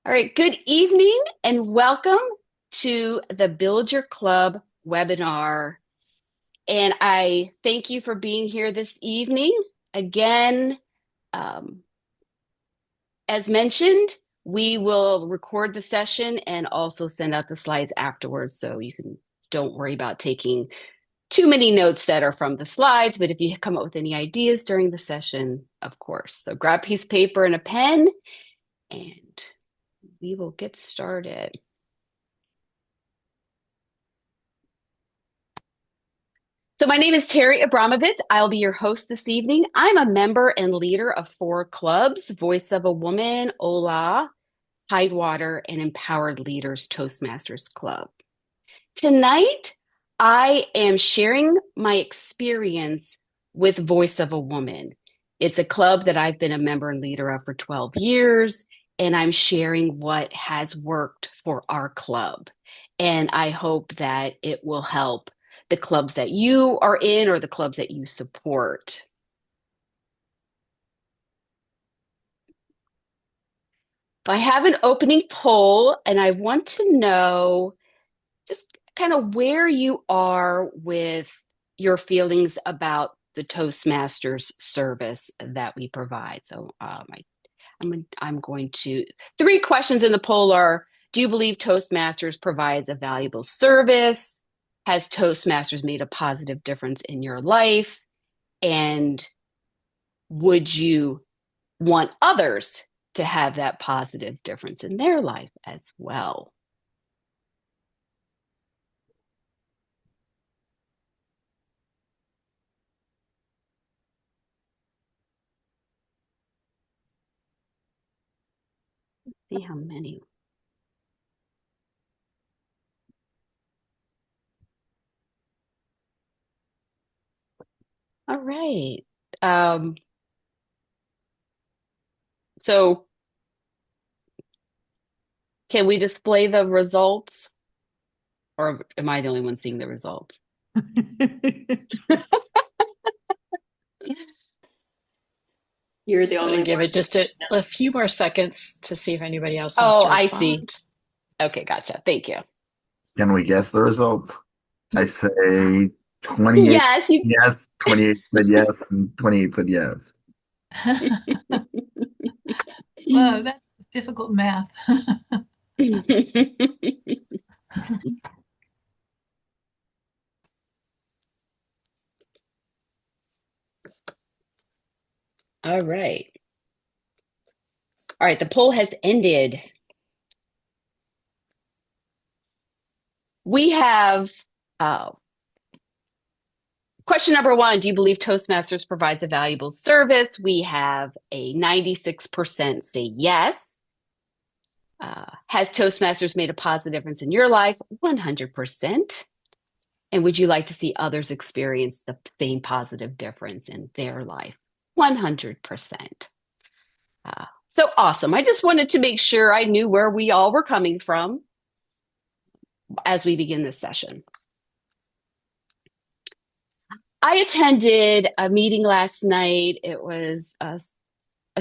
All right, good evening and welcome to the Build Your Club webinar. And I thank you for being here this evening. Again, um, as mentioned, we will record the session and also send out the slides afterwards. So you can don't worry about taking too many notes that are from the slides, but if you come up with any ideas during the session, of course. So grab a piece of paper and a pen and we will get started. So my name is Terry Abramovitz. I'll be your host this evening. I'm a member and leader of four clubs: Voice of a Woman, OLA, Tidewater, and Empowered Leaders Toastmasters Club. Tonight, I am sharing my experience with Voice of a Woman. It's a club that I've been a member and leader of for 12 years, and I'm sharing what has worked for our club. And I hope that it will help the clubs that you are in or the clubs that you support. I have an opening poll, and I want to know just kind of where you are with your feelings about the Toastmasters service that we provide. So I'm going to, three questions in the poll are, do you believe Toastmasters provides a valuable service? Has Toastmasters made a positive difference in your life? And would you want others to have that positive difference in their life as well? See how many. All right. Um, so can we display the results, or am I the only one seeing the results? You're the I'm only going to give one. it just a few more seconds to see if anybody else wants Oh, to I see. respond. Okay, gotcha. Thank you. Can we guess the results? I say 28 Yes, you. yes, 28 said yes, and 28 said yes. Whoa, that's difficult math. All right. All right, the poll has ended. We have question number one. Do you believe Toastmasters provides a valuable service? We have a 96% say yes. Has Toastmasters made a positive difference in your life? 100%. And would you like to see others experience the same positive difference in their life? 100%. So awesome. I just wanted to make sure I knew where we all were coming from as we begin this session. I attended a meeting last night. It was a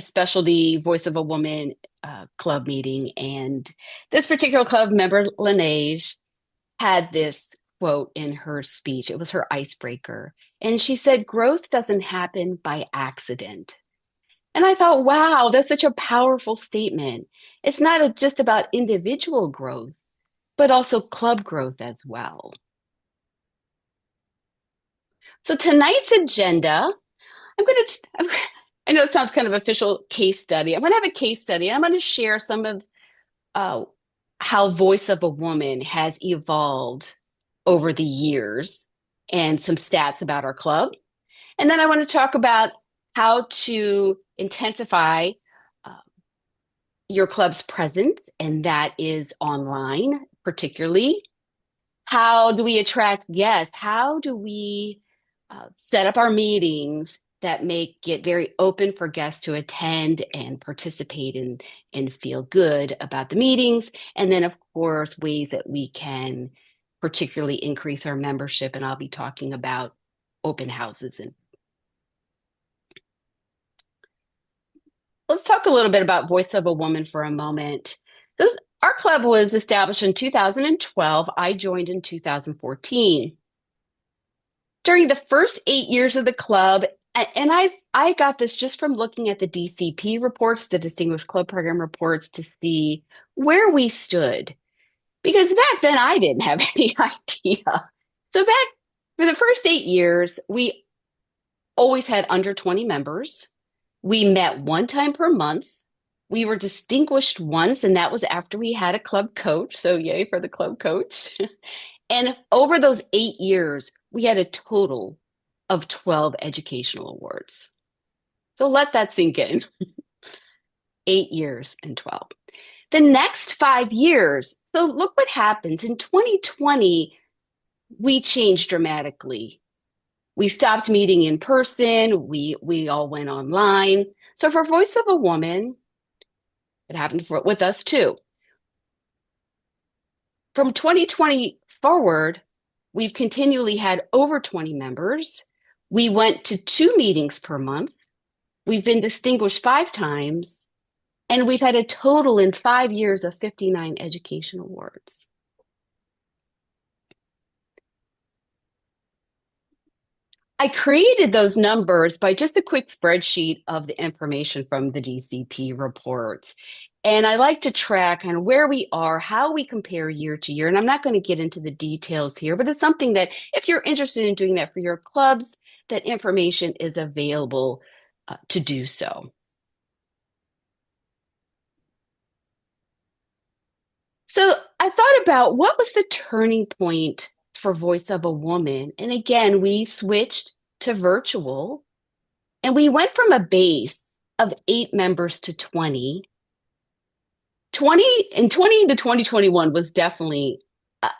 specialty Voice of a Woman club meeting. And this particular club member, Laneige, had this quote in her speech. It was her icebreaker. And she said, "Growth doesn't happen by accident." And I thought, wow, that's such a powerful statement. It's not just about individual growth, but also club growth as well. So tonight's agenda, I'm going to, I know it sounds kind of official case study. I'm going to have a case study. I'm going to share some of uh, how Voice of a Woman has evolved over the years and some stats about our club. And then I want to talk about how to intensify uh, your club's presence, and that is online, particularly. How do we attract guests? How do we set up our meetings that make it very open for guests to attend and participate in and feel good about the meetings? And then, of course, ways that we can particularly increase our membership. And I'll be talking about open houses. And let's talk a little bit about Voice of a Woman for a moment. Our club was established in 2012. I joined in 2014. During the first 8 years of the club, and I got this just from looking at the DCP reports, the Distinguished Club Program reports, to see where we stood. Because back then I didn't have any idea. So back for the first 8 years, we always had under 20 members. We met one time per month. We were distinguished once, and that was after we had a club coach. So yay for the club coach. And over those 8 years, we had a total of 12 educational awards. So let that sink in. 8 years and 12. The next 5 years, so look what happens. In 2020, we changed dramatically. We stopped meeting in person. We all went online. So for Voice of a Woman, it happened with us too. From 2020 forward, we've continually had over 20 members. We went to 2 meetings per month. We've been distinguished 5 times, and we've had a total in 5 years of 59 education awards. I created those numbers by just a quick spreadsheet of the information from the DCP reports. And I like to track kind of where we are, how we compare year to year. And I'm not going to get into the details here, but it's something that if you're interested in doing that for your clubs, that information is available to do so. So I thought about what was the turning point for Voice of a Woman. And again, we switched to virtual, and we went from a base of 8 members to 20. 20 to 2021 was definitely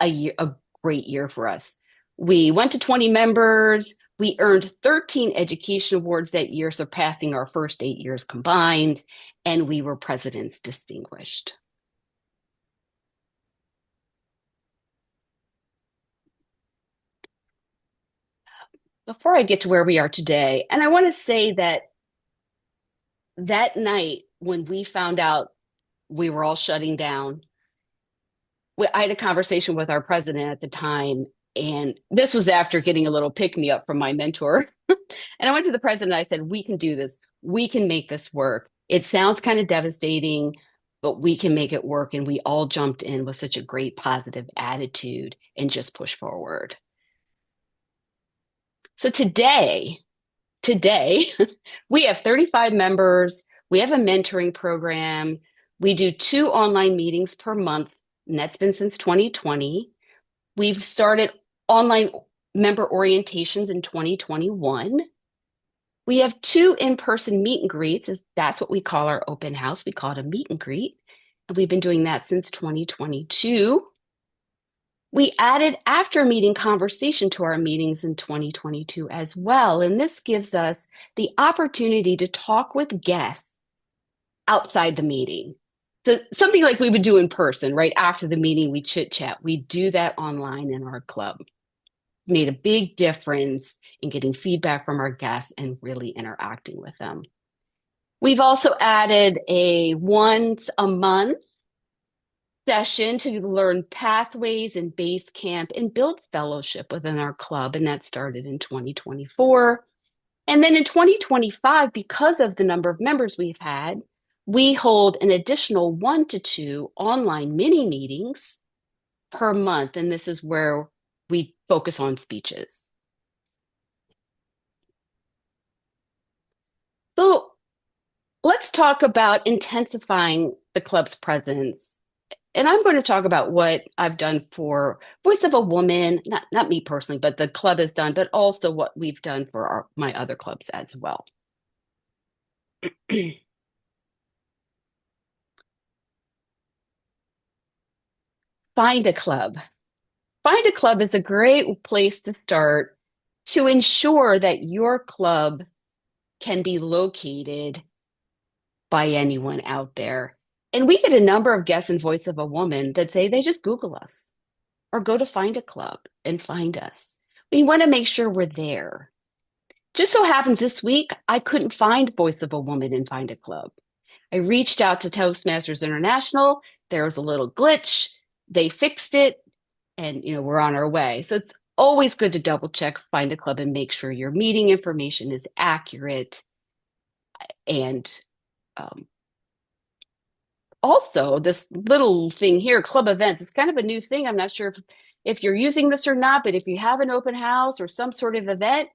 a great year for us. We went to 20 members. We earned 13 education awards that year, surpassing our first 8 years combined, and we were President's Distinguished. Before I get to where we are today, and I want to say that night when we found out we were all shutting down, I had a conversation with our president at the time, and this was after getting a little pick-me-up from my mentor. And I went to the president and I said, we can do this. We can make this work. It sounds kind of devastating, but we can make it work. And we all jumped in with such a great positive attitude and just pushed forward. So today, we have 35 members. We have a mentoring program. We do 2 online meetings per month, and that's been since 2020. We've started online member orientations in 2021. We have 2 in-person meet and greets. That's what we call our open house. We call it a meet and greet, and we've been doing that since 2022. We added after meeting conversation to our meetings in 2022 as well. And this gives us the opportunity to talk with guests outside the meeting. So something like we would do in person, right? After the meeting, we chit chat. We do that online in our club. Made a big difference in getting feedback from our guests and really interacting with them. We've also added a once a month session to learn pathways and base camp and build fellowship within our club. And that started in 2024. And then in 2025, because of the number of members we've had, we hold an additional 1 to 2 online mini meetings per month. And this is where we focus on speeches. So let's talk about intensifying the club's presence. And I'm going to talk about what I've done for Voice of a Woman, not me personally, but the club has done, but also what we've done for my other clubs as well. Find a club. Find a club is a great place to start to ensure that your club can be located by anyone out there. And we get a number of guests in Voice of a Woman that say they just Google us or go to Find a Club and find us. We want to make sure we're there. Just so happens this week, I couldn't find Voice of a Woman and Find a Club. I reached out to Toastmasters International. there was a little glitch, they fixed it, and we're on our way. So it's always good to double check, find a club, and make sure your meeting information is accurate. And also, this little thing here, club events, it's kind of a new thing. I'm not sure if you're using this or not, but if you have an open house or some sort of event,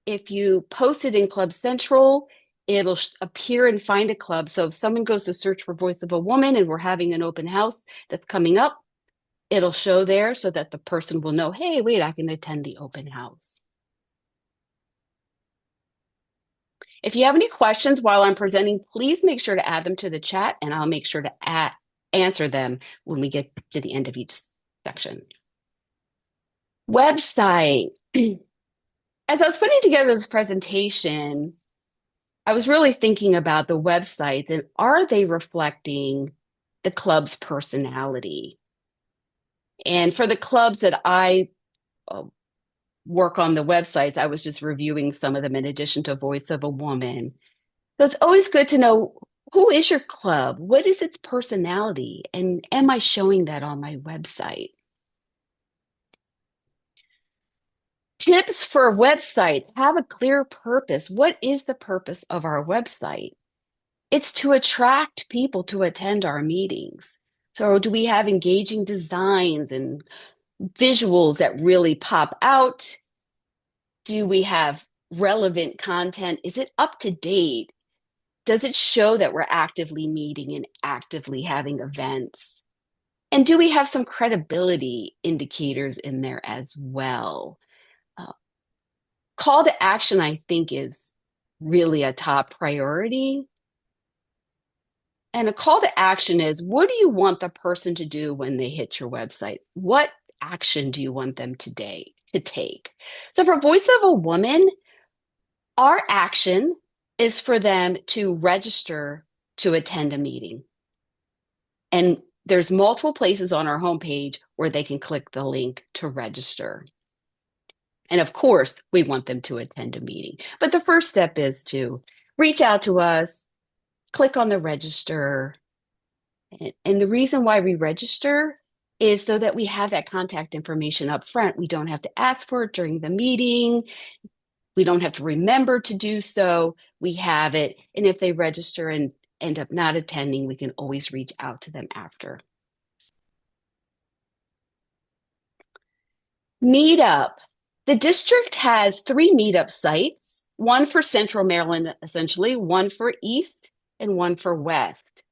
if you post it in Club Central, it'll appear in Find a Club. So if someone goes to search for Voice of a Woman and we're having an open house that's coming up, it'll show there so that the person will know, hey, wait, I can attend the open house. If you have any questions while I'm presenting, please make sure to add them to the chat, and I'll make sure to answer them when we get to the end of each section. Website. As I was putting together this presentation, I was really thinking about the websites and are they reflecting the club's personality? And for the clubs that I work on the websites, I was just reviewing some of them in addition to Voice of a Woman. So it's always good to know, who is your club? What is its personality? And am I showing that on my website? Tips for websites: have a clear purpose. What is the purpose of our website? It's to attract people to attend our meetings. So do we have engaging designs and visuals that really pop out? Do we have relevant content? Is it up to date? Does it show that we're actively meeting and actively having events? And do we have some credibility indicators in there as well? Call to action, I think, is really a top priority. And a call to action is, what do you want the person to do when they hit your website? What action do you want them to take? So for Voice of a Woman, our action is for them to register to attend a meeting. And there's multiple places on our homepage where they can click the link to register. And of course, we want them to attend a meeting. But the first step is to reach out to us, click on the register. And the reason why we register is so that we have that contact information up front. We don't have to ask for it during the meeting. We don't have to remember to do so. We have it. And if they register and end up not attending, we can always reach out to them after. Meetup. The district has 3 meetup sites, one for Central Maryland, essentially, one for East, and one for West.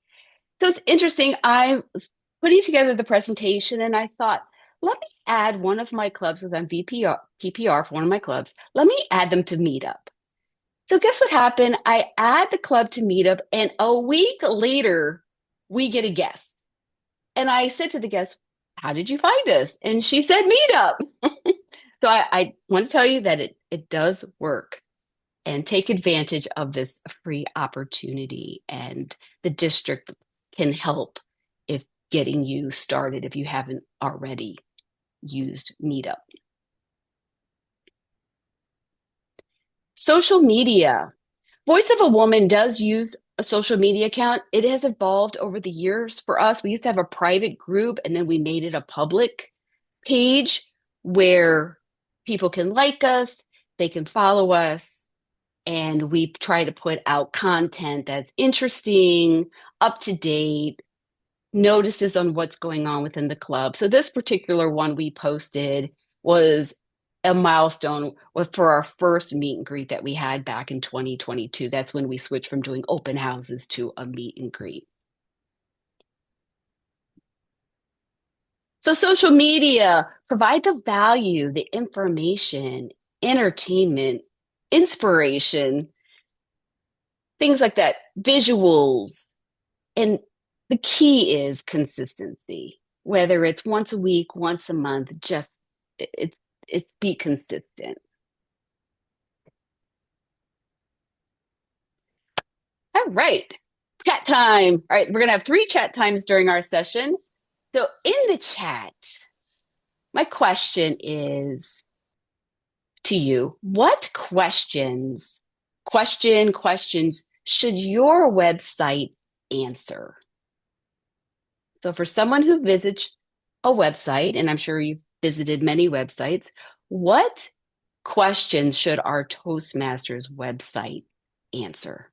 So it's interesting. I was putting together the presentation and I thought, let me add one of my clubs, because I'm PPR for one of my clubs. Let me add them to Meetup. So guess what happened? I add the club to Meetup, and a week later, we get a guest. And I said to the guest, how did you find us? And she said, Meetup. So I want to tell you that it does work, and take advantage of this free opportunity. And the district can help if getting you started if you haven't already used Meetup. Social media. Voice of a Woman does use a social media account. It has evolved over the years for us. We used to have a private group, and then we made it a public page where people can like us, they can follow us, and we try to put out content that's interesting, up to date, notices on what's going on within the club. So this particular one we posted was a milestone for our first meet and greet that we had back in 2022. That's when we switched from doing open houses to a meet and greet. So social media, provide the value, the information, entertainment, inspiration, things like that, visuals. And the key is consistency, whether it's once a week, once a month, just it's be consistent. All right, chat time. All right, we're gonna have 3 chat times during our session. So in the chat, my question is to you: what questions should your website answer? So for someone who visits a website, and I'm sure you've visited many websites, what questions should our Toastmasters website answer?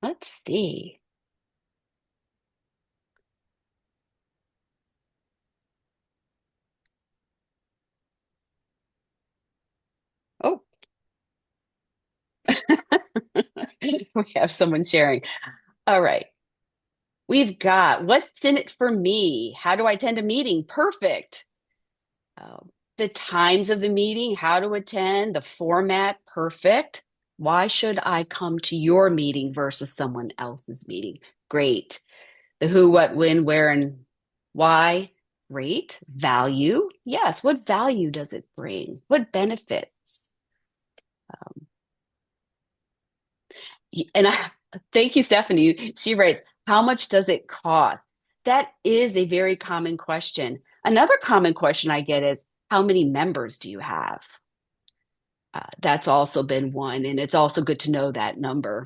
Let's see. Oh, we have someone sharing. All right. We've got what's in it for me? How do I attend a meeting? Perfect. The times of the meeting, how to attend, the format, perfect. Why should I come to your meeting versus someone else's meeting? Great. The who, what, when, where, and why, great. Value, yes. What value does it bring? What benefits? And I thank you, Stephanie. She writes, how much does it cost? That is a very common question. Another common question I get is, how many members do you have? That's also been one, and it's also good to know that number.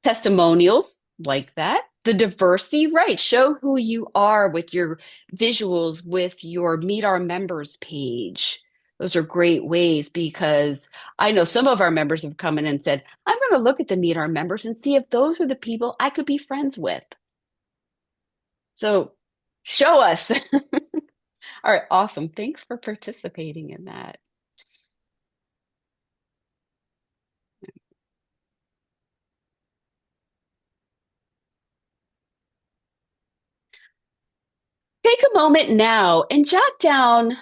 Testimonials like that. The diversity, right? Show who you are with your visuals, with your Meet Our Members page. Those are great ways because I know some of our members have come in and said, I'm going to look at the Meet Our Members and see if those are the people I could be friends with. So show us. All right, awesome. Thanks for participating in that. Take a moment now and jot down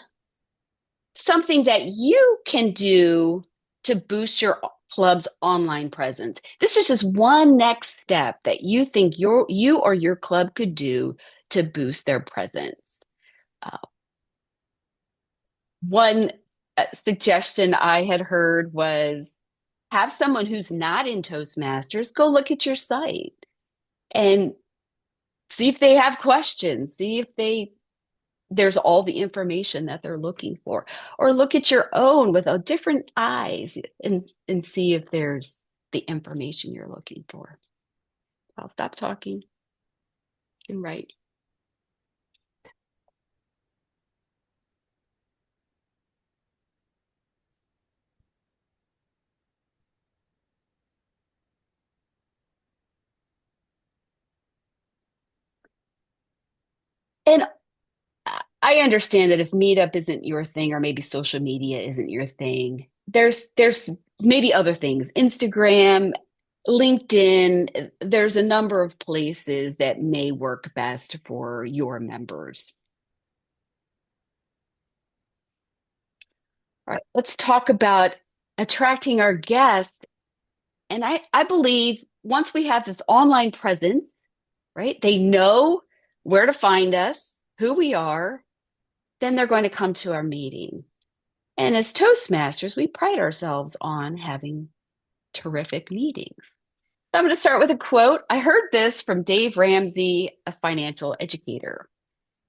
something that you can do to boost your club's online presence. This is just one next step that you think you or your club could do to boost their presence. One suggestion I had heard was have someone who's not in Toastmasters go look at your site and see if they have questions, see if there's all the information that they're looking for, or look at your own with a different eyes and see if there's the information you're looking for. I'll stop talking and write. And I understand that if Meetup isn't your thing, or maybe social media isn't your thing, there's maybe other things, Instagram, LinkedIn, there's a number of places that may work best for your members. All right, let's talk about attracting our guests. And I believe once we have this online presence, right, they know where to find us, who we are, then they're going to come to our meeting. And as Toastmasters, we pride ourselves on having terrific meetings. So I'm going to start with a quote. I heard this from Dave Ramsey, a financial educator.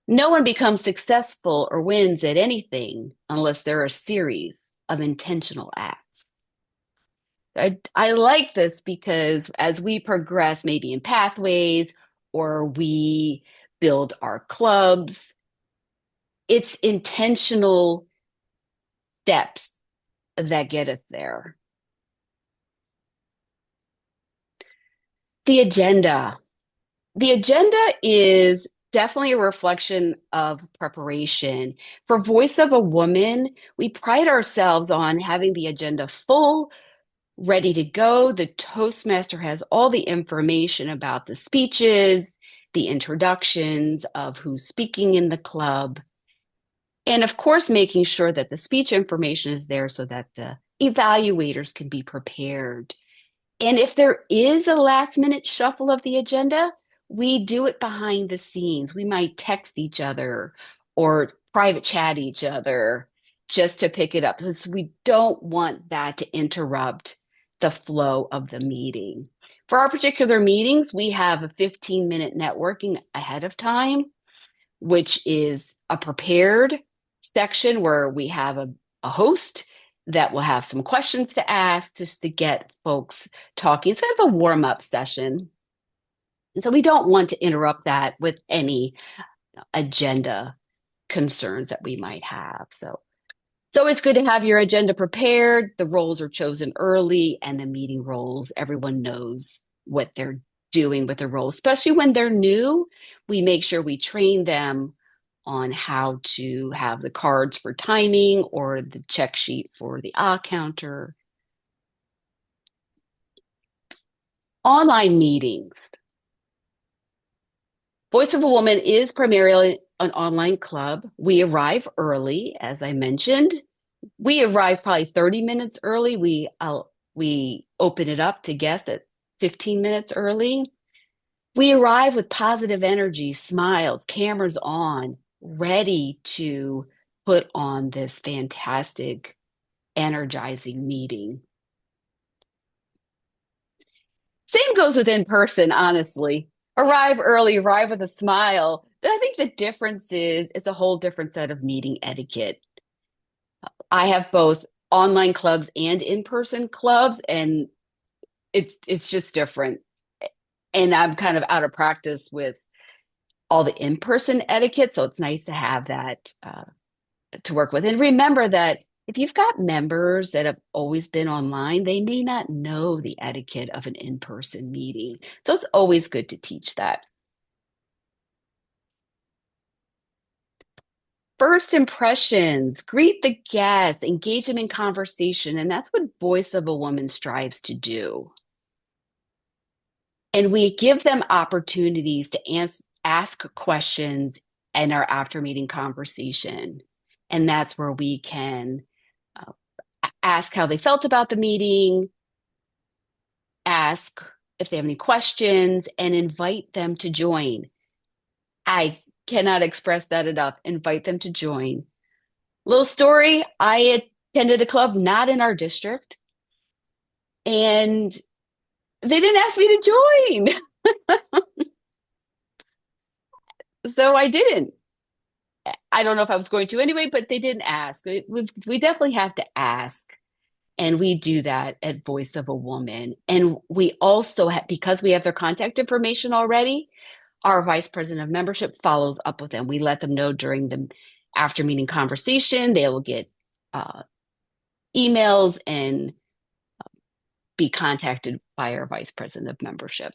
No one becomes successful or wins at anything unless there are a series of intentional acts. I like this because as we progress, maybe in pathways or we build our clubs, it's intentional steps that get us there. The agenda. The agenda is definitely a reflection of preparation. For Voice of a Woman, we pride ourselves on having the agenda full, ready to go. The Toastmaster has all the information about the speeches, the introductions of who's speaking in the club, and of course, making sure that the speech information is there so that the evaluators can be prepared. And if there is a last minute shuffle of the agenda, we do it behind the scenes. We might text each other or private chat each other just to pick it up because we don't want that to interrupt the flow of the meeting. For our particular meetings, we have a 15-minute networking ahead of time. which is a prepared section where we have a host that will have some questions to ask just to get folks talking. It's kind of a warm-up session. And so we don't want to interrupt that with any agenda concerns that we might have. So it's always good to have your agenda prepared. The roles are chosen early, and the meeting roles, everyone knows what they're doing with the role, especially when they're new. We make sure we train them on how to have the cards for timing or the check sheet for the counter. Online meetings. Voice of a Woman is primarily an online club. We arrive early, as I mentioned. We arrive probably 30 minutes early. We open it up to guests at 15 minutes early. We arrive with positive energy, smiles, cameras on, ready to put on this fantastic, energizing meeting. Same goes with in person, honestly. Arrive early, arrive with a smile. But I think the difference is it's a whole different set of meeting etiquette. I have both online clubs and in-person clubs, and it's just different. And I'm kind of out of practice with all the in-person etiquette, so it's nice to have that to work with. And remember that if you've got members that have always been online, they may not know the etiquette of an in-person meeting. So it's always good to teach that. First impressions, greet the guests, engage them in conversation, and that's what Voice of a Woman strives to do. And we give them opportunities to ask questions in our after meeting conversation. And that's where we can ask how they felt about the meeting, ask if they have any questions, and invite them to join. I cannot express that enough. Invite them to join. Little story, I attended a club not in our district, and they didn't ask me to join. So I didn't. I don't know if I was going to anyway, but they didn't ask. We definitely have to ask. And we do that at Voice of a Woman. And we also have, because we have their contact information already, our vice president of membership follows up with them. We let them know during the after meeting conversation. They will get emails and be contacted by our vice president of membership.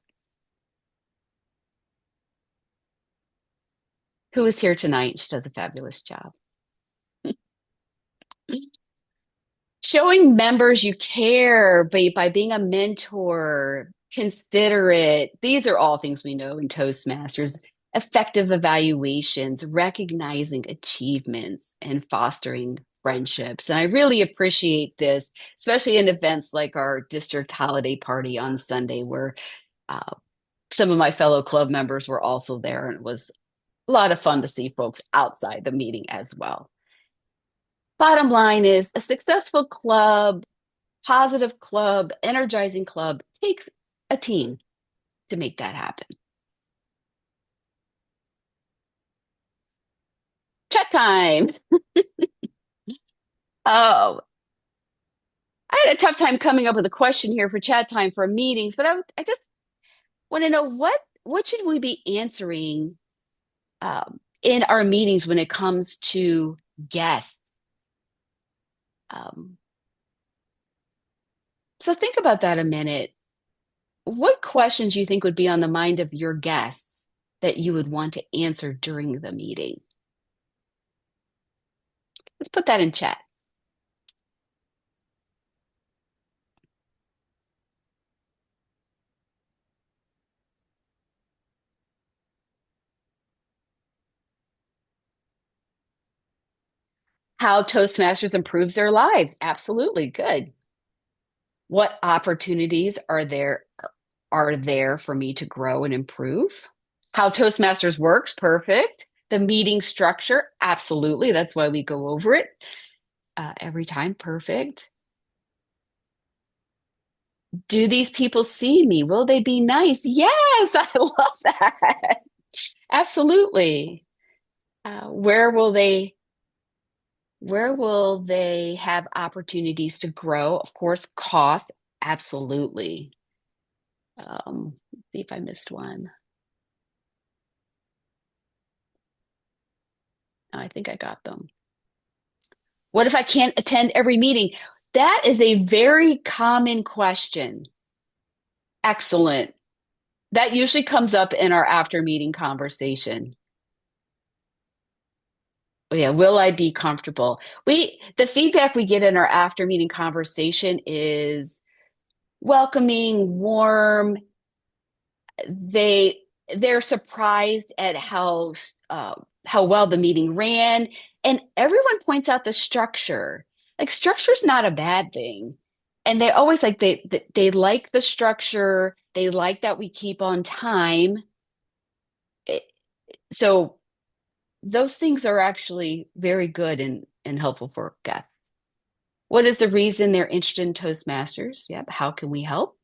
Who is here tonight? She does a fabulous job. Showing members you care by being a mentor, considerate. These are all things we know in Toastmasters. Effective evaluations, recognizing achievements, and fostering friendships. And I really appreciate this, especially in events like our district holiday party on Sunday, where some of my fellow club members were also there. And it was a lot of fun to see folks outside the meeting as well. Bottom line is a successful club, positive club, energizing club takes a team to make that happen. Chat time. Oh, I had a tough time coming up with a question here for chat time for meetings, but I just want to know what should we be answering in our meetings when it comes to guests? So think about that a minute. What questions you think would be on the mind of your guests that you would want to answer during the meeting? Let's put that in chat. How Toastmasters improves their lives. Absolutely. Good. What opportunities are there for me to grow and improve? How Toastmasters works. Perfect. The meeting structure. Absolutely. That's why we go over it every time. Perfect. Do these people see me? Will they be nice? Yes, I love that. Absolutely. Where will they have opportunities to grow? Of course, cost, absolutely. Let's see if I missed one. No, I think I got them. What if I can't attend every meeting? That is a very common question. Excellent. That usually comes up in our after meeting conversation. Oh, yeah, will I be comfortable? The feedback we get in our after meeting conversation is welcoming, warm. They they're surprised at how well the meeting ran, and everyone points out the structure. Like structure's not a bad thing, and they always like they like the structure. They like that we keep on time. It- so those things are actually very good and helpful for guests. What is the reason they're interested in Toastmasters? Yep. How can we help?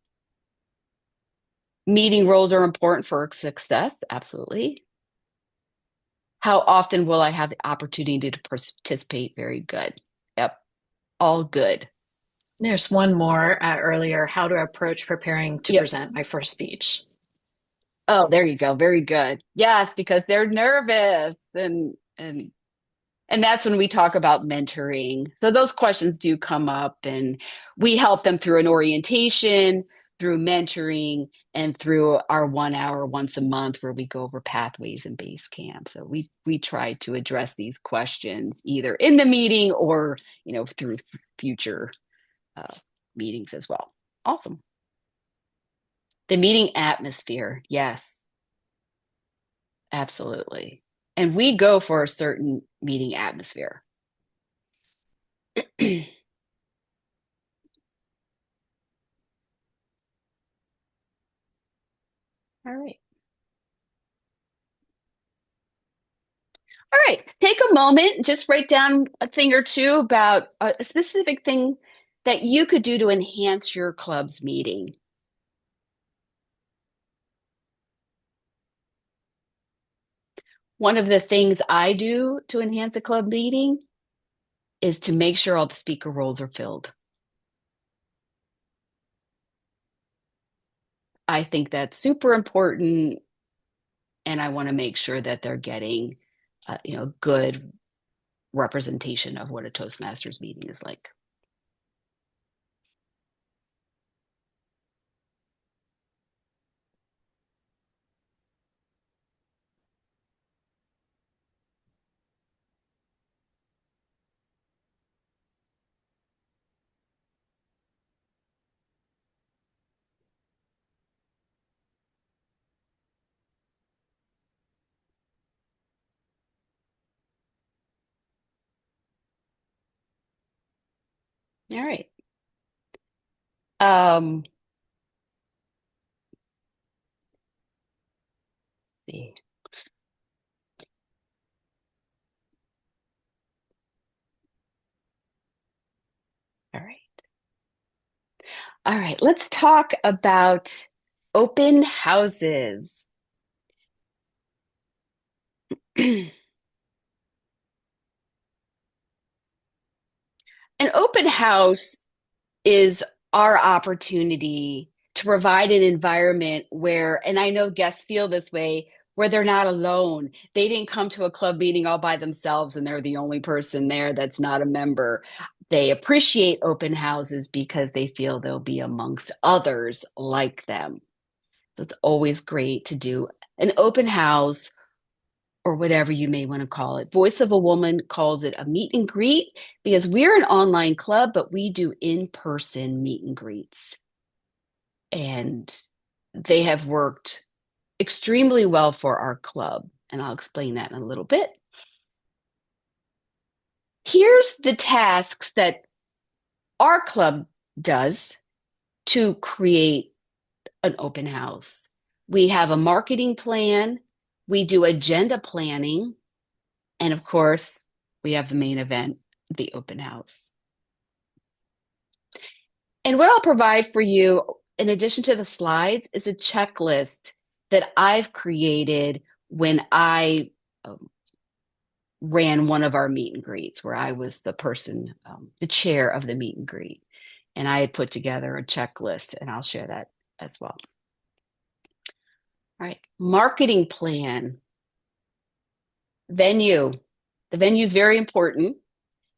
Meeting roles are important for success. Absolutely. How often will I have the opportunity to participate? Very good. Yep. All good. There's one more earlier, how to approach preparing to Yep. present my first speech. Oh, there you go. Very good. Yes, because they're nervous and that's when we talk about mentoring. So those questions do come up, and we help them through an orientation, through mentoring, and through our 1 hour once a month where we go over pathways and base camp. So we try to address these questions either in the meeting or through future uh, meetings as well. Awesome. The meeting atmosphere, yes, absolutely. And we go for a certain meeting atmosphere. All right. All right. Take a moment, just write down a thing or two about a specific thing that you could do to enhance your club's meeting. One of the things I do to enhance a club meeting is to make sure all the speaker roles are filled. I think that's super important, and I want to make sure that they're getting, good representation of what a Toastmasters meeting is like. All right. See. All right. All right. Let's talk about open houses. An open house is our opportunity to provide an environment where, and I know guests feel this way, where they're not alone. They didn't come to a club meeting all by themselves and they're the only person there that's not a member. They appreciate open houses because they feel they'll be amongst others like them. So it's always great to do an open house or whatever you may want to call it. Voice of a Woman calls it a meet and greet because we're an online club, but we do in-person meet and greets. And they have worked extremely well for our club. And I'll explain that in a little bit. Here's the tasks that our club does to create an open house. We have a marketing plan, we do agenda planning, and of course, we have the main event, the open house. And what I'll provide for you, in addition to the slides, is a checklist that I've created when I ran one of our meet and greets where I was the person, the chair of the meet and greet. And I had put together a checklist, and I'll share that as well. All right, marketing plan. Venue. The venue is very important.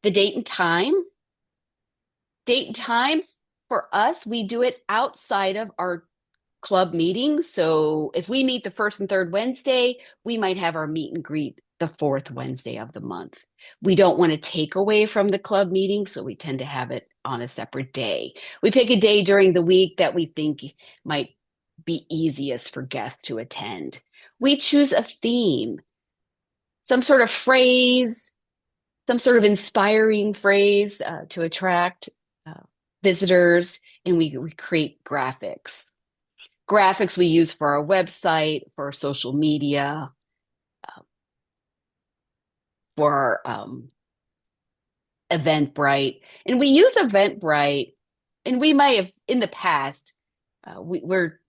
The date and time. Date and time for us, we do it outside of our club meetings. So if we meet the first and third Wednesday, we might have our meet and greet the fourth Wednesday of the month. We don't want to take away from the club meeting, so we tend to have it on a separate day. We pick a day during the week that we think might be easiest for guests to attend. We choose a theme, some sort of phrase, some sort of inspiring phrase to attract visitors, and we create graphics. Graphics we use for our website, for our social media, for Eventbrite. And we use Eventbrite, and we might have in the past, we're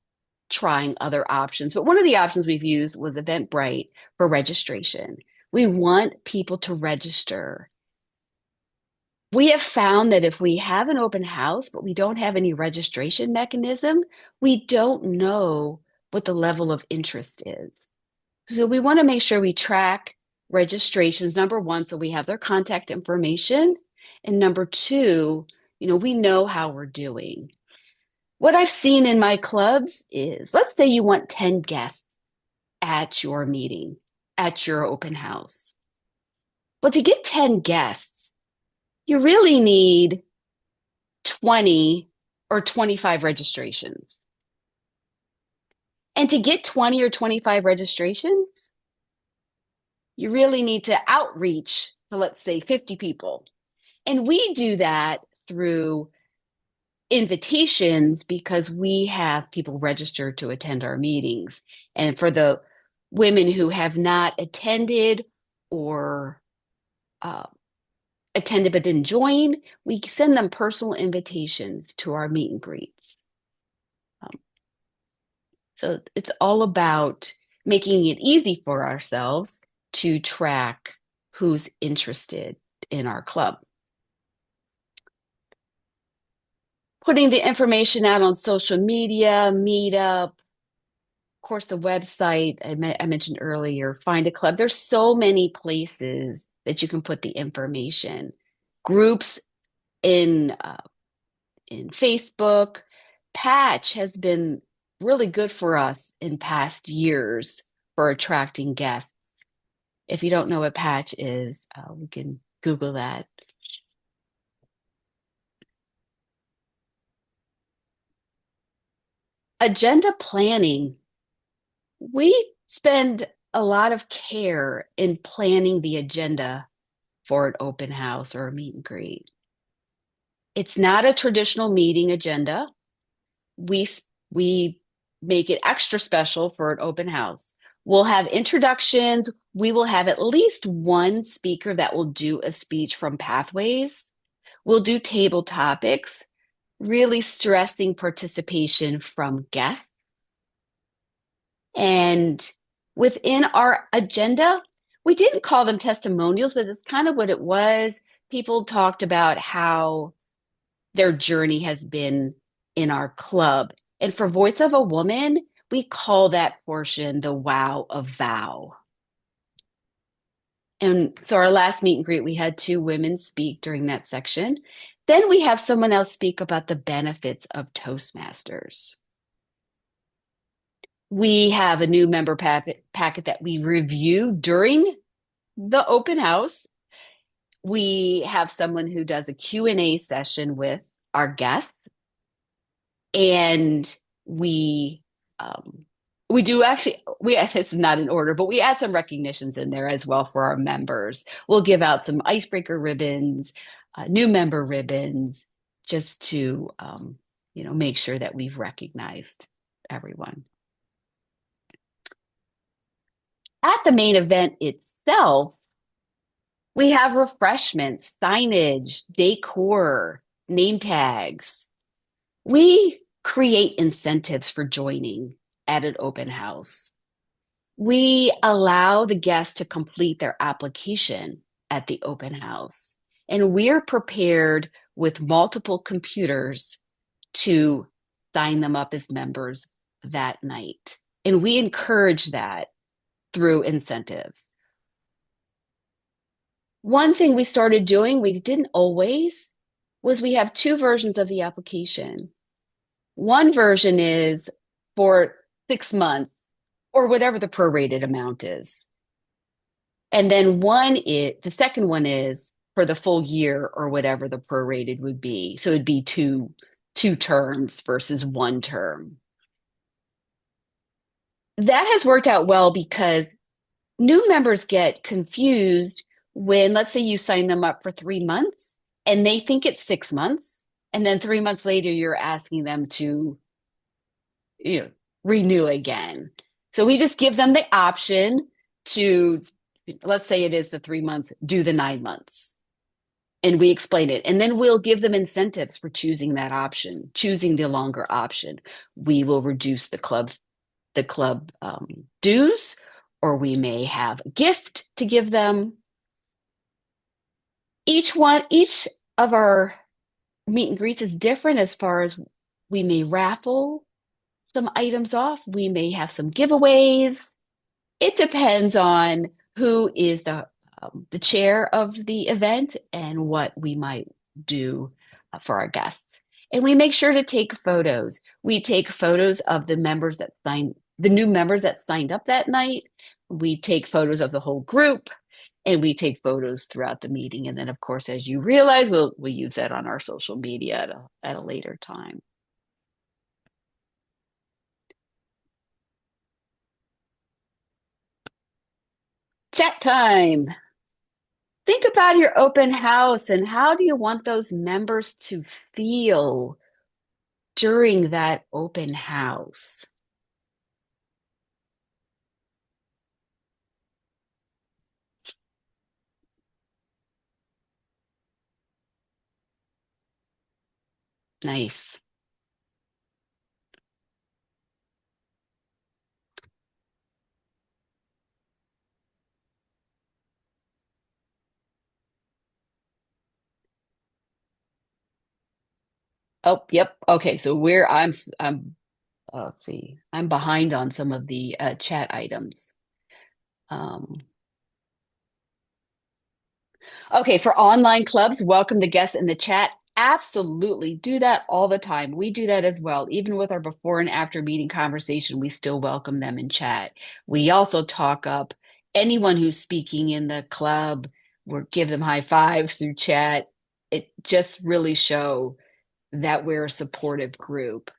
trying other options, but one of the options we've used was Eventbrite for registration. We want people to register. We have found that if we have an open house, but we don't have any registration mechanism, we don't know what the level of interest is. So we want to make sure we track registrations, number one, so we have their contact information. And number two, we know how we're doing. What I've seen in my clubs is, let's say you want 10 guests at your meeting, at your open house. But to get 10 guests, you really need 20 or 25 registrations. And to get 20 or 25 registrations, you really need to outreach to, let's say, 50 people. And we do that through invitations because we have people registered to attend our meetings. And for the women who have not attended or attended but didn't join, we send them personal invitations to our meet and greets. So it's all about making it easy for ourselves to track who's interested in our club. Putting the information out on social media, Meetup, of course, the website I mentioned earlier, Find a Club. There's so many places that you can put the information. Groups in Facebook. Patch has been really good for us in past years for attracting guests. If you don't know what Patch is, we can Google that. Agenda planning. We spend a lot of care in planning the agenda for an open house or a meet and greet. It's not a traditional meeting agenda. We make it extra special for an open house. We'll have introductions. We will have at least one speaker that will do a speech from Pathways. We'll do table topics, really stressing participation from guests. And within our agenda, we didn't call them testimonials, but it's kind of what it was. People talked about how their journey has been in our club. And for Voice of a Woman, we call that portion the wow of vow. And so our last meet and greet, we had 2 women speak during that section. Then we have someone else speak about the benefits of Toastmasters. We have a new member packet that we review during the open house. We have someone who does a Q&A session with our guests. And we do actually, this is not in order, but we add some recognitions in there as well for our members. We'll give out some icebreaker ribbons, new member ribbons, just to, make sure that we've recognized everyone. At the main event itself, we have refreshments, signage, decor, name tags. We create incentives for joining at an open house. we allow the guests to complete their application at the open house. And we're prepared with multiple computers to sign them up as members that night. And we encourage that through incentives. One thing we started doing, we didn't always, was we have two versions of the application. One version is for 6 months or whatever the prorated amount is. And then the second one is for the full year or whatever the prorated would be. So it'd be two terms versus one term. That has worked out well because new members get confused when, let's say you sign them up for 3 months and they think it's 6 months. And then 3 months later, you're asking them to, renew again. So we just give them the option to, let's say it is the 3 months, do the 9 months. And we explain it. And then we'll give them incentives for choosing that option, choosing the longer option. We will reduce the club dues, or we may have a gift to give them. Each of our meet and greets is different as far as we may raffle some items off. We may have some giveaways. It depends on who is the chair of the event and what we might do for our guests. And we make sure to take photos. We take photos of the new members that signed up that night. We take photos of the whole group, and we take photos throughout the meeting. And then, of course, as you realize, we'll use that on our social media at a later time. Chat time. Think about your open house and how do you want those members to feel during that open house? Nice. Oh, yep. Okay, so let's see. I'm behind on some of the chat items. Okay, for online clubs, welcome the guests in the chat. Absolutely. Do that all the time. We do that as well. Even with our before and after meeting conversation, we still welcome them in chat. We also talk up anyone who's speaking in the club. We give them high fives through chat. It just really show that we're a supportive group.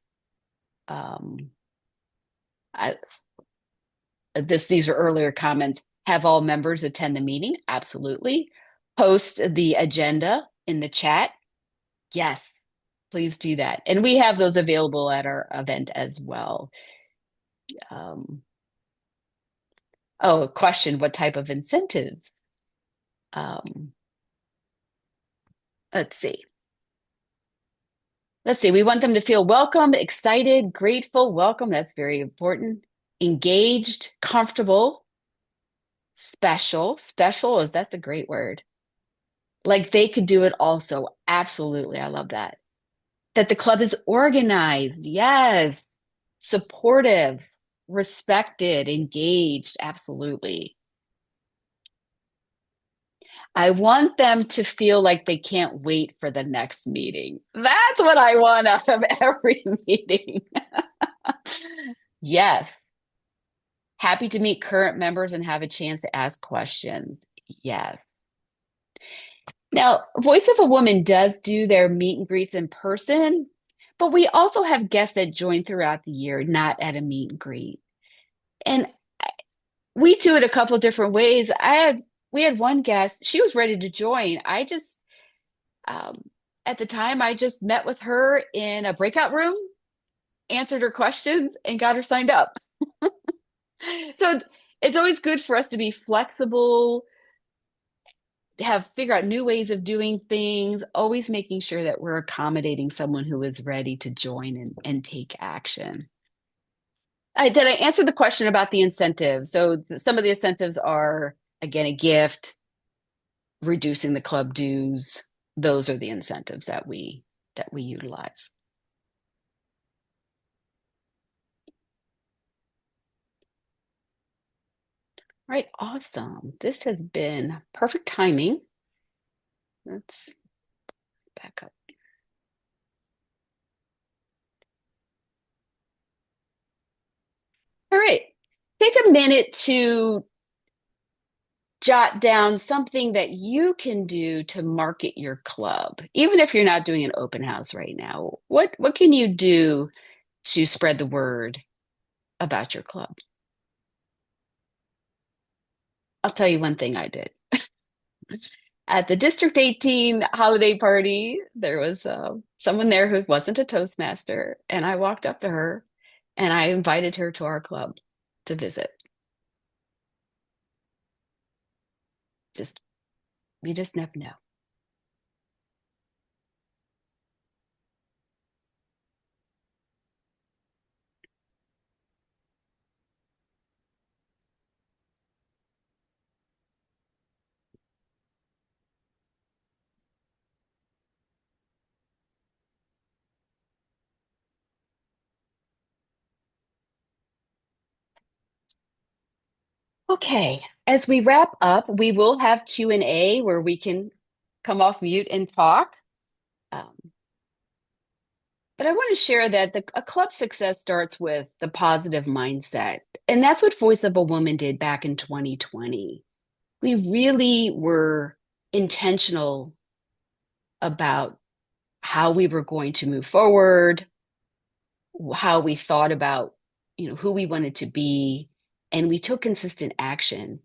These were earlier comments. Have all members attend the meeting? Absolutely. Post the agenda in the chat. Yes, please do that. And we have those available at our event as well. A question, what type of incentives? Let's see. We want them to feel welcome, excited, grateful, welcome. That's very important. Engaged, comfortable, special. That's a great word. Like they could do it also. Absolutely. I love that. That the club is organized. Yes. Supportive, respected, engaged. Absolutely. I want them to feel like they can't wait for the next meeting. That's what I want out of every meeting. Yes. Happy to meet current members and have a chance to ask questions. Yes. Now, Voice of a Woman does do their meet and greets in person, but we also have guests that join throughout the year, not at a meet and greet. And we do it a couple of different ways. We had one guest, she was ready to join. At the time, I just met with her in a breakout room, answered her questions, and got her signed up. So it's always good for us to be flexible, figure out new ways of doing things, always making sure that we're accommodating someone who is ready to join and take action. Did I answer the question about the incentives? So some of the incentives are, again, a gift, reducing the club dues. Those are the incentives that we utilize. All right, awesome. This has been perfect timing. Let's back up. All right. Take a minute to jot down something that you can do to market your club. Even if you're not doing an open house right now, what can you do to spread the word about your club? I'll tell you one thing I did. At the District 18 holiday party, there was someone there who wasn't a Toastmaster, and I walked up to her and I invited her to our club to visit. Just You just never know. Okay, as we wrap up, we will have Q&A where we can come off mute and talk. Um, but I want to share that a club success starts with the positive mindset. And that's what Voice of a Woman did back in 2020. We really were intentional about how we were going to move forward, how we thought about, who we wanted to be, and we took consistent action.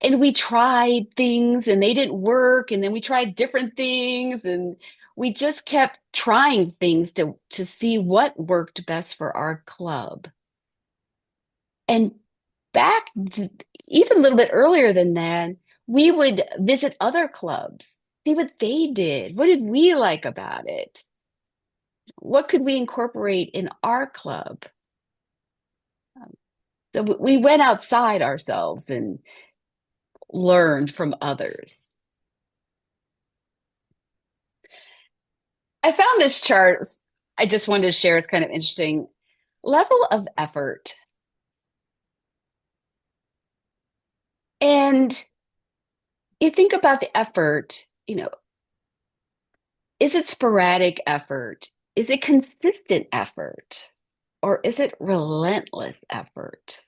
And we tried things and they didn't work, and then we tried different things, and we just kept trying things to see what worked best for our club. And back even a little bit earlier than that, we would visit other clubs, see what they did. What did we like about it? What could we incorporate in our club? So we went outside ourselves and learned from others. I found this chart. I just wanted to share. It's kind of interesting. Level of effort. And you think about the effort, is it sporadic effort? Is it consistent effort? Or is it relentless effort?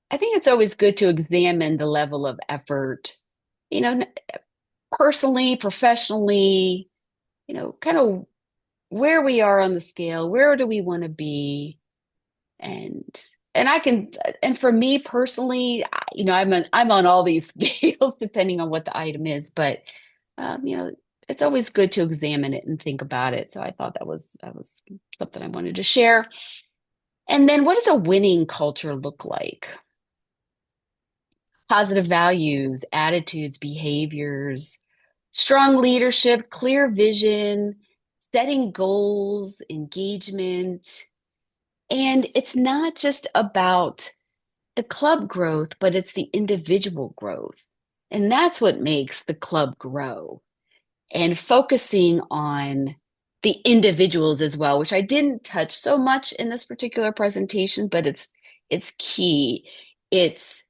I think it's always good to examine the level of effort, you know, personally, professionally, kind of where we are on the scale, where do we want to be? And and for me personally, I'm on all these scales depending on what the item is, but it's always good to examine it and think about it. So I thought that was something I wanted to share. And then what does a winning culture look like? Positive values, attitudes, behaviors, strong leadership, clear vision, setting goals, engagement. And it's not just about the club growth, but it's the individual growth. And that's what makes the club grow. And focusing on the individuals as well, which I didn't touch so much in this particular presentation, but it's key. It's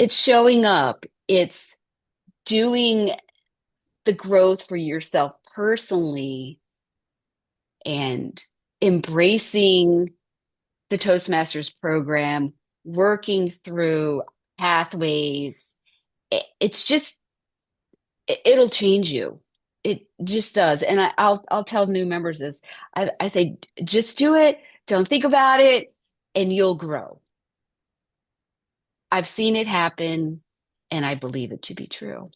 showing up. It's doing the growth for yourself personally and embracing the Toastmasters program, working through pathways. It's just, it'll change you. It just does. And I'll tell new members this. I say, just do it. Don't think about it, and you'll grow. I've seen it happen, and I believe it to be true.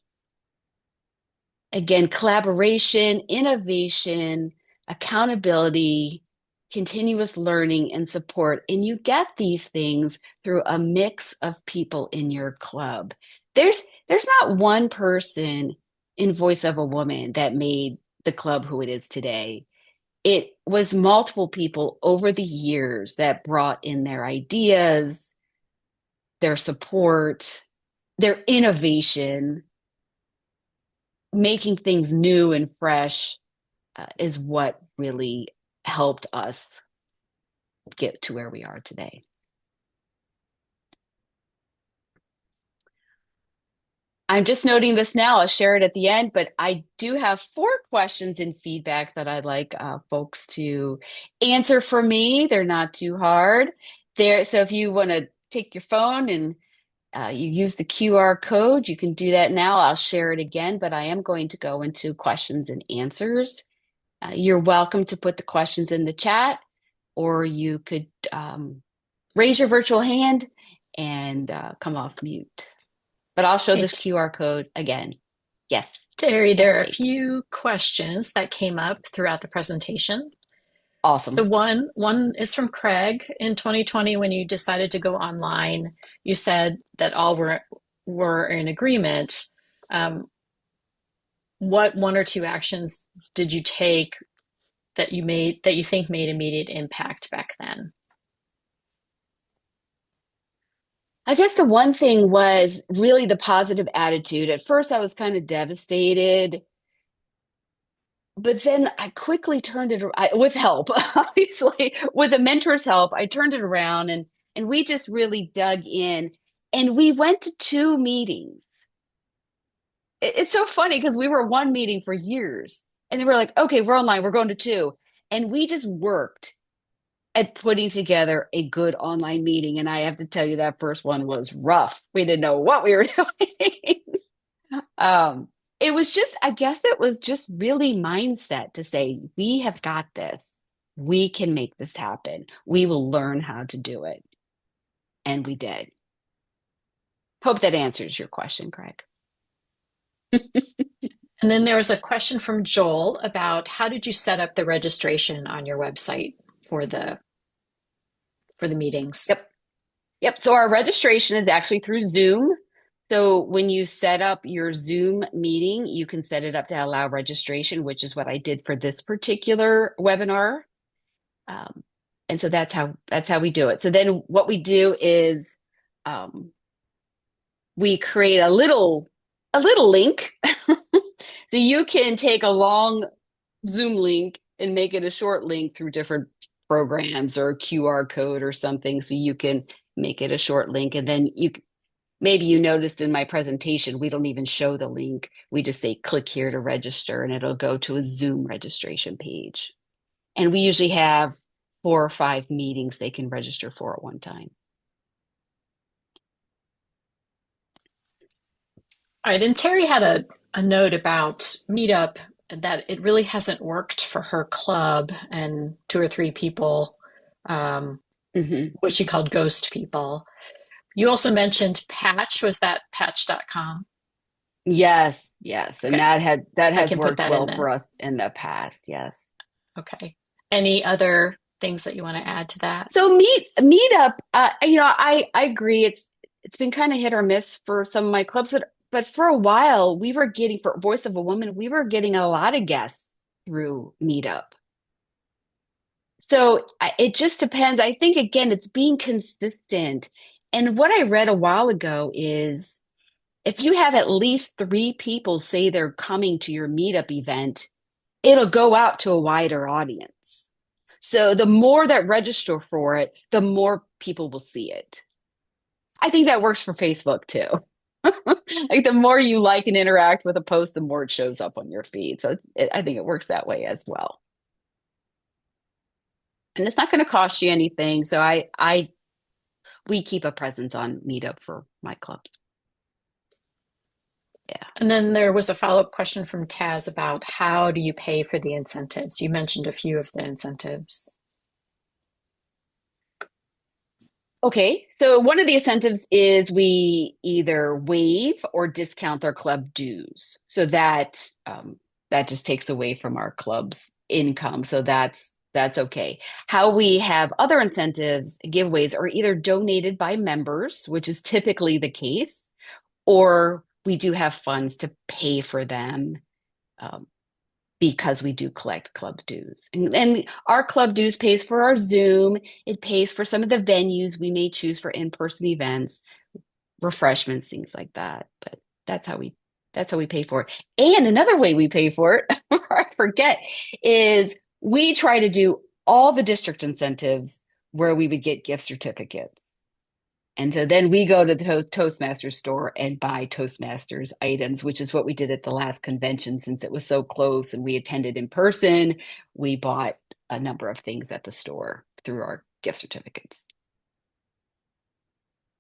Again, collaboration, innovation, accountability, continuous learning, and support. And you get these things through a mix of people in your club. There's not one person in Voice of a Woman that made the club who it is today. it was multiple people over the years that brought in their ideas, their support, their innovation, making things new and fresh is what really helped us get to where we are today. I'm just noting this now. I'll share it at the end, but I do have 4 questions and feedback that I'd like folks to answer for me. They're not too hard. So if you want to take your phone and you use the QR code, you can do that now. I'll share it again, but I am going to go into questions and answers. You're welcome to put the questions in the chat, or you could raise your virtual hand and come off mute. But I'll show this QR code again. Yes. Terry, there are a Kate. few questions that came up throughout the presentation. Awesome. So one is from Craig. In 2020, when you decided to go online, you said that all were in agreement. What 1 or 2 actions did you take that you think made immediate impact back then? I guess the one thing was really the positive attitude. At first, I was kind of devastated, but then I quickly turned it with help, obviously, with a mentor's help. I turned it around and we just really dug in, and we went to 2 meetings. It's so funny because we were 1 meeting for years, and then we're like, okay, we're online, we're going to 2, and we just worked at putting together a good online meeting. And I have to tell you, that first one was rough. We didn't know what we were doing. It was just, I guess it was just really mindset to say, we have got this. We can make this happen. We will learn how to do it. And we did. Hope that answers your question, Craig. And then there was a question from Joel about how did you set up the registration on your website for the meetings? Yep. So our registration is actually through Zoom. So when you set up your Zoom meeting, you can set it up to allow registration, which is what I did for this particular webinar. And so that's how we do it. So then what we do is we create a little link. So you can take a long Zoom link and make it a short link through different programs or a QR code or something. So you can make it a short link. And then maybe you noticed in my presentation, we don't even show the link. We just say, click here to register, and it'll go to a Zoom registration page. And we usually have 4 or 5 meetings they can register for at one time. All right, and Terry had a note about Meetup that it really hasn't worked for her club and 2 or 3 people, what she called ghost people. You also mentioned Patch. Was that patch.com? Yes. And Okay. that has can put worked that well in for us in the past. Yes. Okay. Any other things that you want to add to that? So Meetup, I agree. It's been kind of hit or miss for some of my clubs, but for a while we were getting, for Voice of a Woman, we were getting a lot of guests through Meetup. So it just depends. I think, again, it's being consistent. And what I read a while ago is if you have at least 3 people say they're coming to your Meetup event, it'll go out to a wider audience. So the more that register for it, the more people will see it. I think that works for Facebook too. Like the more you like and interact with a post, the more it shows up on your feed. So I think it works that way as well. And it's not going to cost you anything. So we keep a presence on Meetup for my clubs. Yeah. And then there was a follow-up question from Taz about how do you pay for the incentives? You mentioned a few of the incentives. Okay, so one of the incentives is we either waive or discount their club dues. So that just takes away from our club's income. So that's okay. How we have other incentives, giveaways, are either donated by members, which is typically the case, or we do have funds to pay for them because we do collect club dues. And our club dues pays for our Zoom. It pays for some of the venues we may choose for in-person events, refreshments, things like that. But that's how we pay for it. And another way we pay for it, before I forget, is we try to do all the district incentives where we would get gift certificates. And so then we go to the Toastmasters store and buy Toastmasters items, which is what we did at the last convention. Since it was so close and we attended in person, we bought a number of things at the store through our gift certificates.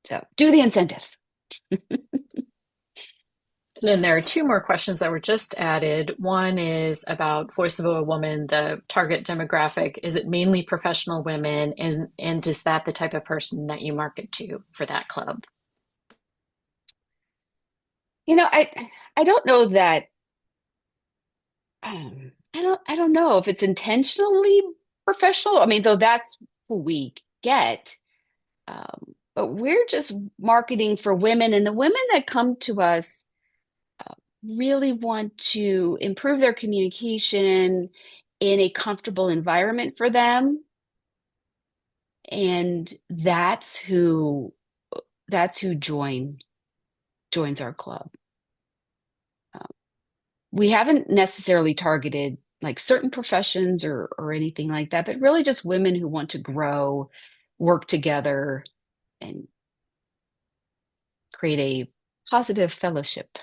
So do the incentives. Then there are two more questions that were just added. One is about Voice of a Woman, the target demographic. Is it mainly professional women? And is that the type of person that you market to for that club? I don't know that I don't know if it's intentionally professional. I mean, though that's who we get. But we're just marketing for women, and the women that come to us really want to improve their communication in a comfortable environment for them. And that's who joins our club. We haven't necessarily targeted like certain professions or anything like that, but really just women who want to grow, work together, and create a positive fellowship.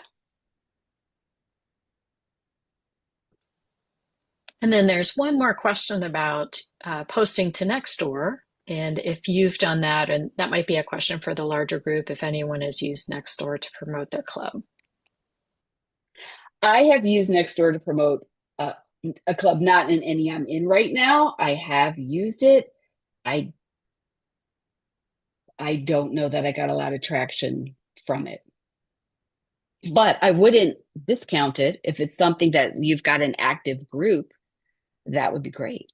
And then there's one more question about posting to Nextdoor. And if you've done that, and that might be a question for the larger group, if anyone has used Nextdoor to promote their club. I have used Nextdoor to promote a club, not in any I'm in right now. I have used it. I don't know that I got a lot of traction from it. But I wouldn't discount it if it's something that you've got an active group. That would be great.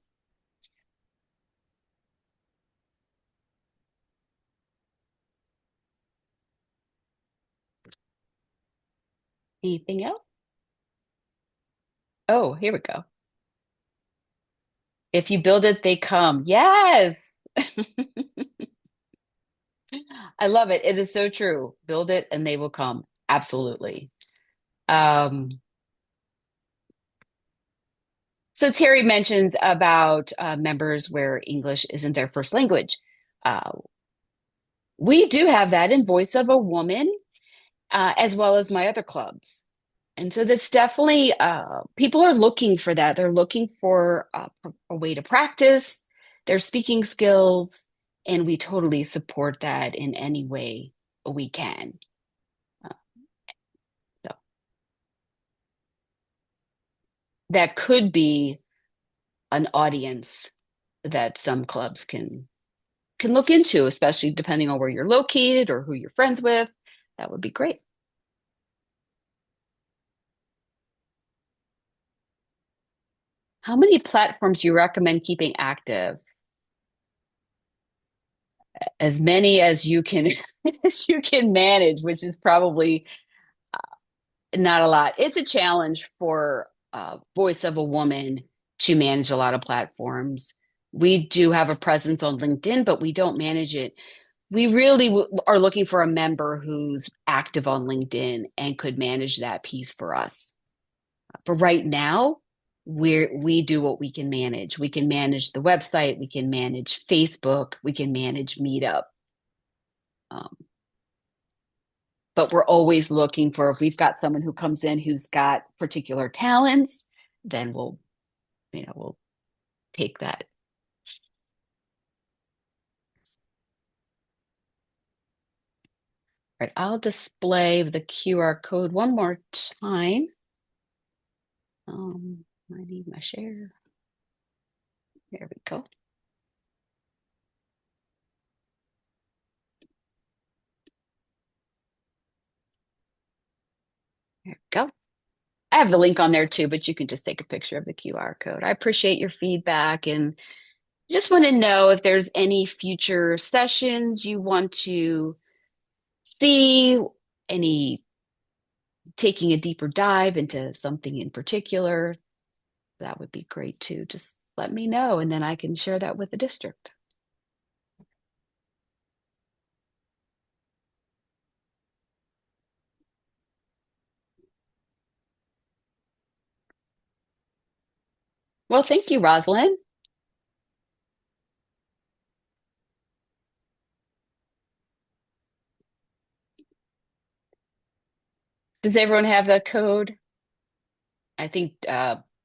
Anything else? Oh, here we go. If you build it, they come. Yes. I love it. It is so true. Build it and they will come. Absolutely. Um, so Terry mentions about members where English isn't their first language. Uh, we do have that in Voice of a Woman, as well as my other clubs. And so that's definitely, people are looking for that. They're looking for a way to practice their speaking skills, and we totally support that in any way we can. So that could be an audience that some clubs can look into, especially depending on where you're located or who you're friends with. That would be great. How many platforms do you recommend keeping active? As many as you can as you can manage, which is probably not a lot. It's a challenge for Voice of a Woman to manage a lot of platforms. We do have a presence on LinkedIn, but we don't manage it. We really are looking for a member who's active on LinkedIn and could manage that piece for us. But right now, we do what we can manage. We can manage the website, we can manage Facebook, we can manage Meetup. But we're always looking for, if we've got someone who comes in who's got particular talents, then we'll take that. All right, I'll display the QR code one more time. I need my share. There we go. There we go. I have the link on there too, but you can just take a picture of the QR code. I appreciate your feedback and just want to know if there's any future sessions you want to see, any taking a deeper dive into something in particular. that would be great too. Just let me know, and then I can share that with the district. Well, thank you, Rosalind. Does everyone have the code? I think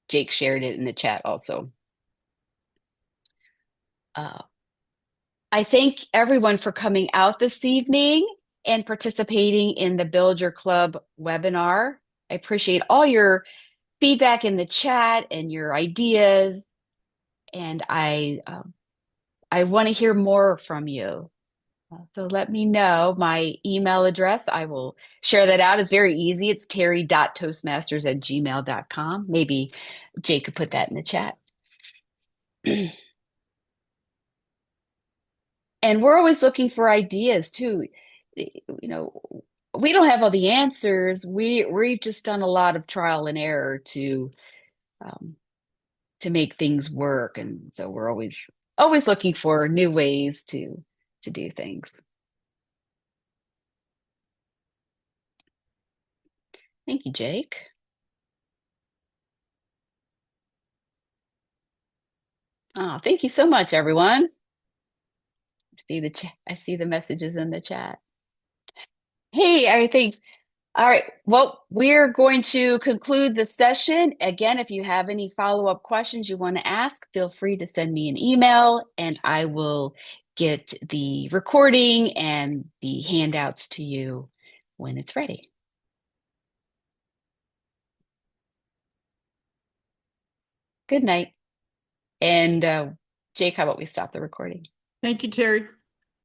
Jake shared it in the chat also. I thank everyone for coming out this evening and participating in the Build Your Club webinar. I appreciate all your feedback in the chat and your ideas, and I want to hear more from you. So let me know my email address. I will share that out. It's very easy. It's terry.toastmasters@gmail.com. Maybe Jake could put that in the chat. And we're always looking for ideas too. You know, we don't have all the answers. We've just done a lot of trial and error um, to make things work, and so we're always looking for new ways to do things. Thank you, Jake. Oh, thank you so much, everyone. I see the messages in the chat. Hey, all right, thanks. All right, well, we're going to conclude the session. Again, if you have any follow-up questions you want to ask, feel free to send me an email and I will get the recording and the handouts to you when it's ready. Good night. And Jake, how about we stop the recording? Thank you, Terry.